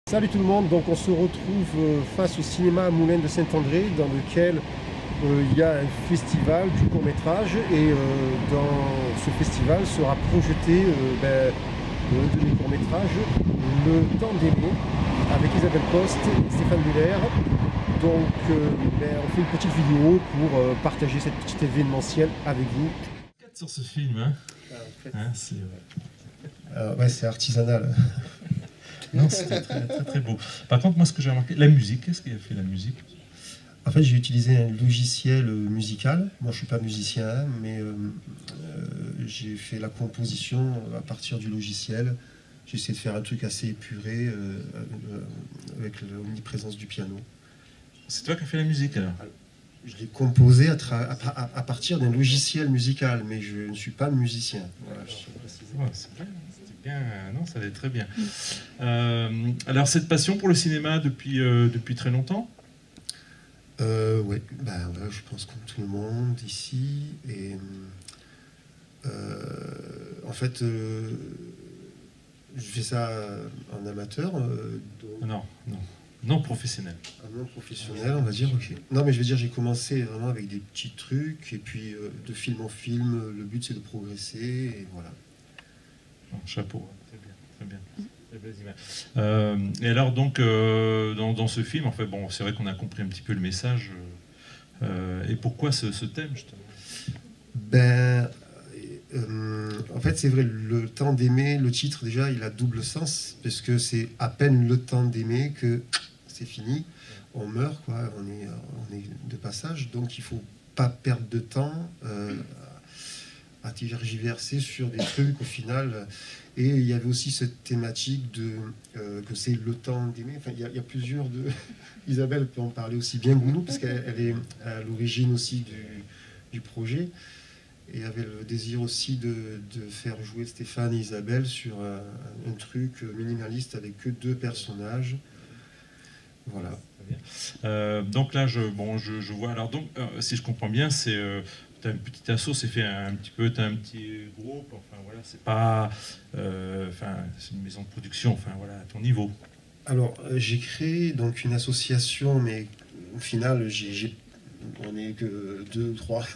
Salut tout le monde, donc on se retrouve face au cinéma Moulin de Saint-André dans lequel il y a un festival du court-métrage et dans ce festival sera projeté un de mes courts-métrages, Le Temps d'aimer, avec Isabelle Post et Stéphane Muller. Donc on fait une petite vidéo pour partager cette petite événementielle avec vous. Sur ce film, hein, c'est artisanal. Non, c'était très beau. Par contre, moi, ce que j'ai remarqué, la musique, qu'est-ce qui a fait la musique? En fait, j'ai utilisé un logiciel musical. Moi, je suis pas musicien, mais j'ai fait la composition à partir du logiciel. J'ai essayé de faire un truc assez épuré avec l'omniprésence du piano. C'est toi qui as fait la musique, alors? Je l'ai composé à partir d'un logiciel musical, mais je ne suis pas musicien. Voilà, c'est bien, non, ça allait très bien. Alors, cette passion pour le cinéma depuis très longtemps? Oui, je pense comme tout le monde ici. Et en fait, je fais ça en amateur. Non professionnel. Non professionnel, on va dire, ok. Non, mais je veux dire, j'ai commencé vraiment avec des petits trucs, et puis de film en film, le but c'est de progresser, et voilà. Bon, chapeau, très bien. Très belles images. Et alors, donc, dans ce film, en fait, bon, c'est vrai qu'on a compris un petit peu le message. Et pourquoi ce thème, justement? En fait, c'est vrai, Le Temps d'aimer, le titre, déjà, il a double sens, parce que c'est à peine le temps d'aimer que c'est fini, on meurt, quoi, on est de passage, donc il faut pas perdre de temps à tergiverser sur des trucs, au final. Et il y avait aussi cette thématique que c'est le temps d'aimer. Enfin, il y a plusieurs de... Isabelle peut en parler aussi bien que nous, parce qu'elle est à l'origine aussi du projet. Et avait le désir aussi de faire jouer Stéphane et Isabelle sur un truc minimaliste avec que 2 personnages. Voilà. Donc là, je vois. Alors donc, si je comprends bien, c'est t'as un petit assaut, c'est fait un petit peu, t'as un petit groupe. Enfin voilà, c'est pas, c'est une maison de production. Enfin voilà, à ton niveau. Alors j'ai créé donc une association, mais au final, on n'est que 2 ou 3.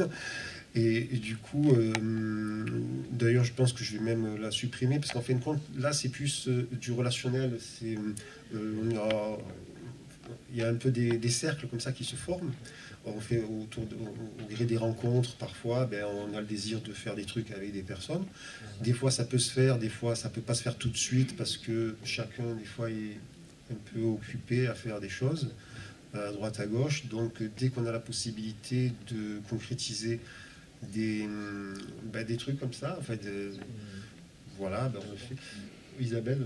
Et du coup, d'ailleurs, je pense que je vais même la supprimer, parce qu'en fin de compte, là, c'est plus du relationnel. Il y a un peu des cercles comme ça qui se forment. On fait on dirait des rencontres, parfois, on a le désir de faire des trucs avec des personnes. Des fois, ça peut se faire, des fois, ça peut pas se faire tout de suite, parce que chacun, des fois, est un peu occupé à faire des choses, à droite, à gauche. Donc, dès qu'on a la possibilité de concrétiser des trucs comme ça, en fait, voilà, on le fait. Isabelle.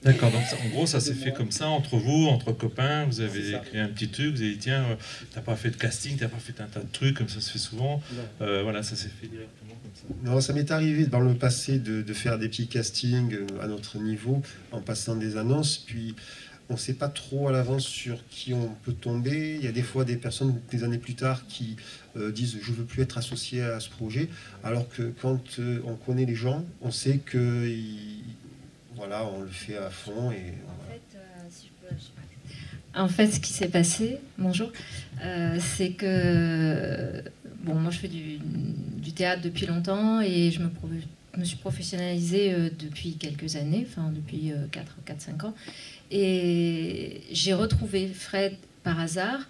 D'accord, donc en gros ça s'est fait comme ça, entre vous, entre copains, vous avez créé un petit truc, vous avez dit tiens, t'as pas fait de casting, t'as pas fait un tas de trucs, comme ça se fait souvent, voilà, ça s'est fait directement comme ça. Non, ça m'est arrivé dans le passé de faire des petits castings à notre niveau, en passant des annonces, puis on ne sait pas trop à l'avance sur qui on peut tomber. Il y a des fois des personnes, des années plus tard, qui disent « je ne veux plus être associé à ce projet », alors que quand on connaît les gens, on sait que voilà, on le fait à fond. Et, En fait, ce qui s'est passé, bonjour, c'est que moi je fais du théâtre depuis longtemps et je me suis professionnalisée depuis quelques années, enfin depuis 4-5 ans. Et j'ai retrouvé Fred par hasard,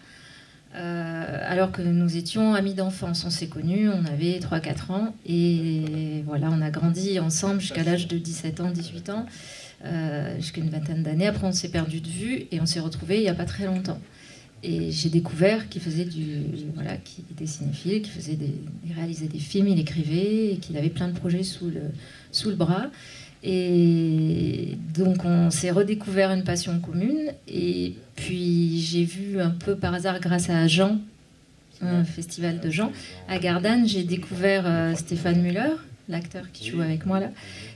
alors que nous étions amis d'enfance. On s'est connus, on avait 3-4 ans, et voilà, on a grandi ensemble jusqu'à l'âge de 17 ans, 18 ans, jusqu'à une vingtaine d'années. Après, on s'est perdu de vue, et on s'est retrouvés il n'y a pas très longtemps. Et j'ai découvert qu'il faisait qu'il était cinéphile, qu'il réalisait des films, il écrivait, et qu'il avait plein de projets sous le bras. Et donc on s'est redécouvert une passion commune, et puis j'ai vu un peu par hasard, grâce à Jean, un festival de Jean à Gardanne, j'ai découvert Stéphane Muller, l'acteur qui joue avec moi là,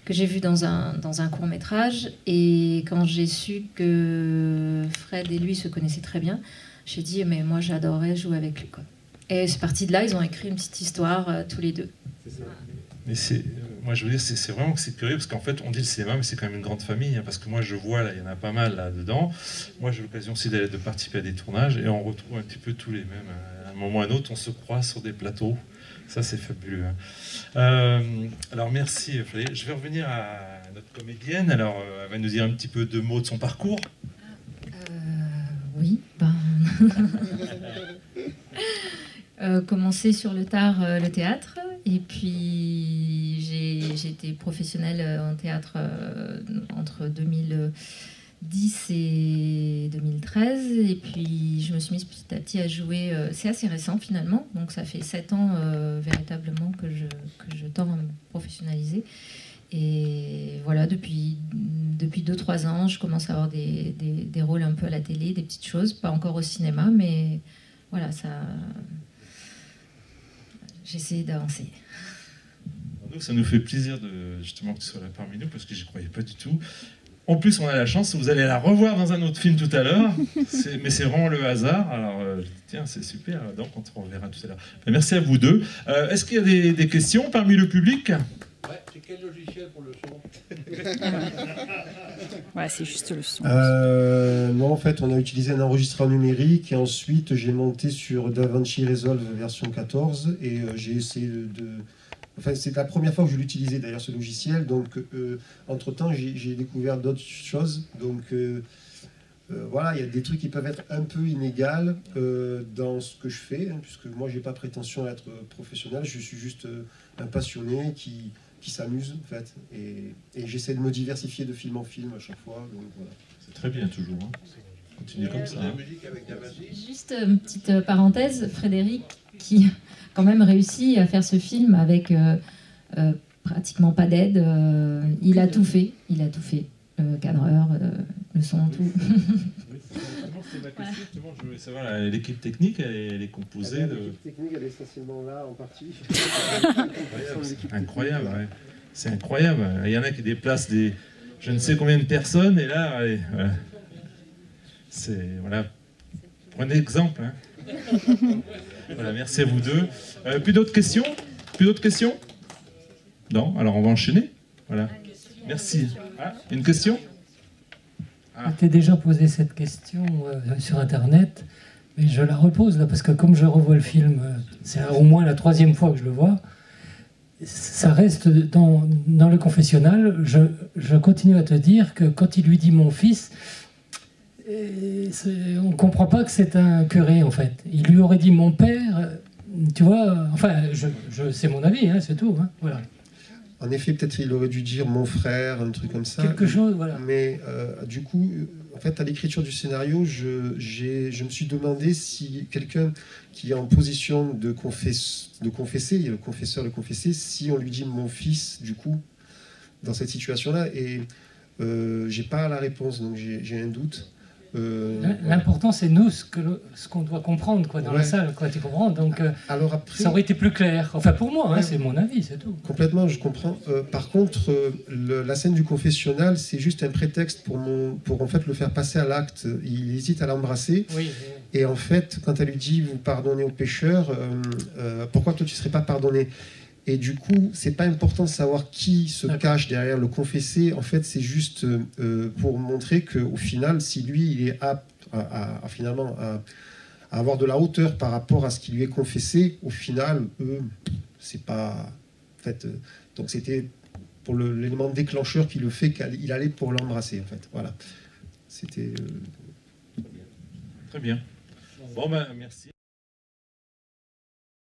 que j'ai vu dans un court-métrage. Et quand j'ai su que Fred et lui se connaissaient très bien, j'ai dit mais moi j'adorerais jouer avec lui, quoi. Et c'est parti de là, ils ont écrit une petite histoire tous les deux. C'est ça. Mais moi je veux dire, c'est vraiment que c'est curieux parce qu'en fait on dit le cinéma, mais c'est quand même une grande famille, hein, parce que moi je vois là, il y en a pas mal là-dedans. Moi j'ai l'occasion aussi de participer à des tournages et on retrouve un petit peu tous les mêmes. À un moment ou à un autre, on se croise sur des plateaux. Ça c'est fabuleux. Hein. Alors merci Frédéric. Je vais revenir à notre comédienne. Alors elle va nous dire un petit peu 2 mots de son parcours. Oui, commencer sur le tard le théâtre, et puis j'ai été professionnelle en théâtre entre 2010 et 2013, et puis je me suis mise petit à petit à jouer, c'est assez récent finalement, donc ça fait 7 ans véritablement que je tends à me professionnaliser. Et voilà, depuis 2-3 ans, je commence à avoir des rôles un peu à la télé, des petites choses, pas encore au cinéma, mais voilà, j'essaie d'avancer. Ça nous fait plaisir justement que tu sois là parmi nous, parce que j'y croyais pas du tout. En plus, on a la chance, vous allez la revoir dans un autre film tout à l'heure, mais c'est vraiment le hasard. Alors, tiens, c'est super, donc on te reverra tout à l'heure. Merci à vous deux. Est-ce qu'il y a des questions parmi le public ? Ouais, c'est quel logiciel pour le son? Ouais, c'est juste le son. Non, en fait, on a utilisé un enregistreur numérique et ensuite j'ai monté sur DaVinci Resolve version 14 et j'ai essayé Enfin, c'est la première fois que je l'utilisais d'ailleurs ce logiciel, donc entre-temps j'ai découvert d'autres choses. Donc voilà, il y a des trucs qui peuvent être un peu inégaux dans ce que je fais, hein, puisque moi j'ai pas prétention à être professionnel, je suis juste un passionné qui s'amuse en fait, et j'essaie de me diversifier de film en film à chaque fois. Donc, voilà. C'est très bien toujours, hein. Continuez comme ça. Hein. Juste une petite parenthèse, Frédéric qui quand même réussi à faire ce film avec pratiquement pas d'aide, il a tout fait, le cadreur, le son, tout. C'est ma question, justement, je voulais savoir, l'équipe technique, elle est composée de... L'équipe technique, elle est essentiellement là, en partie. C'est incroyable, ouais. C'est incroyable. Il y en a qui déplacent je ne sais combien de personnes, et là, allez, voilà. Voilà. Prenez exemple. Hein. Voilà, merci à vous deux. Plus d'autres questions? Non? Alors on va enchaîner. Voilà. Merci. Ah, une question? Je t'ai déjà posé cette question sur Internet, mais je la repose là, parce que comme je revois le film, c'est au moins la 3e fois que je le vois, ça reste dans le confessionnal. Je continue à te dire que quand il lui dit mon fils, on ne comprend pas que c'est un curé en fait. Il lui aurait dit mon père, tu vois, enfin, c'est mon avis, hein, c'est tout. Hein, voilà. En effet, peut-être il aurait dû dire mon frère, un truc comme ça. Quelque chose, voilà. Mais du coup, en fait, à l'écriture du scénario, je me suis demandé si quelqu'un qui est en position de confesser, le confesseur, le confessé, si on lui dit mon fils, du coup, dans cette situation-là, et j'ai pas la réponse, donc j'ai un doute. L'important, c'est nous, ce qu'on doit comprendre dans la salle, quoi, tu comprends? Donc, alors après, ça aurait été plus clair. Enfin, pour moi, hein, c'est mon avis, c'est tout. Complètement, je comprends. Par contre, la scène du confessionnal, c'est juste un prétexte pour en fait le faire passer à l'acte. Il hésite à l'embrasser. Oui. Et en fait, quand elle lui dit, vous pardonnez aux pécheurs, pourquoi toi tu ne serais pas pardonné? Et du coup, c'est pas important de savoir qui se cache derrière le confessé. En fait, c'est juste pour montrer qu'au final, si lui, il est apte finalement à avoir de la hauteur par rapport à ce qui lui est confessé, au final, c'est pas... En fait, donc c'était pour l'élément déclencheur qui le fait qu'il allait pour l'embrasser, en fait. Voilà. C'était... Très bien. Bon, ben, merci.